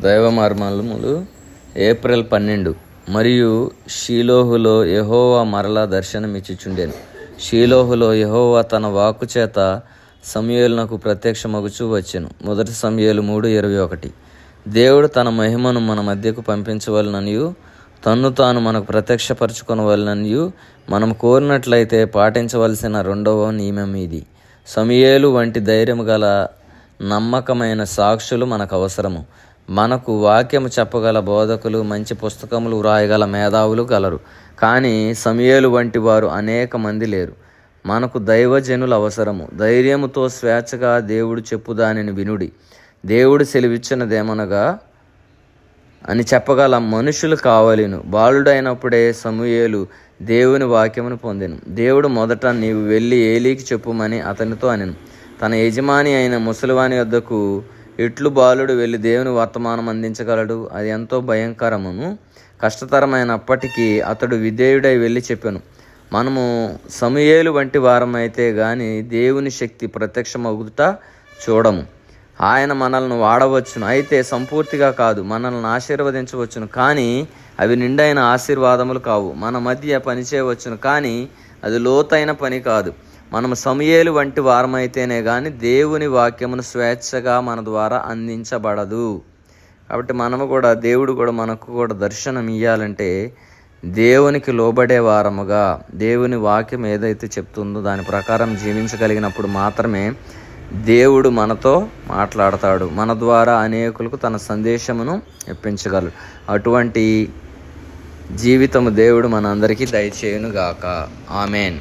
దైవ మర్మములు ఏప్రిల్ 12. మరియు షీలోహులో యెహోవా మరలా దర్శనమిచ్చుచుండెను. షీలోహులో యెహోవా తన వాక్కు చేత సమూయేలునకు ప్రత్యక్షమగుచూ వచ్చెను. 1 సమూయేలు 3:21. దేవుడు తన మహిమను మన మధ్యకు పంపించవలననియు తన్ను తాను మనకు ప్రత్యక్షపరచుకొనవలననియు మనం కోరినట్లయితే పాటించవలసిన రెండవ నియమం ఇది. సమూయేలు వంటి ధైర్యము గల నమ్మకమైన సాక్షులు మనకు అవసరము. మనకు వాక్యము చెప్పగల బోధకులు, మంచి పుస్తకములు వ్రాయగల మేధావులు గలరు. కానీ సమూయేలు వంటి వారు అనేక మంది లేరు. మనకు దైవజనులు అవసరము. ధైర్యముతో స్వేచ్ఛగా దేవుడు చెప్పు దానిని వినుడి. దేవుడు సెలవిచ్చినదేమనగా అని చెప్పగల మనుషులు కావలెను. బాలుడైనప్పుడే సమూయేలు దేవుని వాక్యమును పొందెను. దేవుడు మొదట నీవు వెళ్ళి ఏలీకి చెప్పుమని అతనితో అనెను. తన యజమాని అయిన ముసలివాని వద్దకు ఎట్లు బాలుడు వెళ్ళి దేవుని వర్తమానం అందించగలడు? అది ఎంతో భయంకరమును కష్టతరమైనప్పటికీ అతడు విధేయుడై వెళ్ళి చెప్పాను. మనము సమూయేలు వంటి వారమైతే గాని దేవుని శక్తి ప్రత్యక్షమగుట చూడము. ఆయన మనల్ని వాడవచ్చును, అయితే సంపూర్తిగా కాదు. మనల్ని ఆశీర్వదించవచ్చును, కానీ అవి నిండైన ఆశీర్వాదములు కావు. మన మధ్య పనిచేయవచ్చును, కానీ అది లోతైన పని కాదు. మనము సమూయేలు వంటి వారమైతేనే కానీ దేవుని వాక్యమును స్వేచ్ఛగా మన ద్వారా అందించబడదు. కాబట్టి మనము కూడా, దేవుడు కూడా మనకు కూడా దర్శనం ఇవ్వాలంటే దేవునికి లోబడే వారముగా దేవుని వాక్యం ఏదైతే చెప్తుందో దాని ప్రకారం జీవించగలిగినప్పుడు మాత్రమే దేవుడు మనతో మాట్లాడతాడు. మన ద్వారా అనేకులకు తన సందేశమును ఇప్పించగలడు. అటువంటి జీవితము దేవుడు మనందరికీ దయచేయునుగాక. ఆమెన్.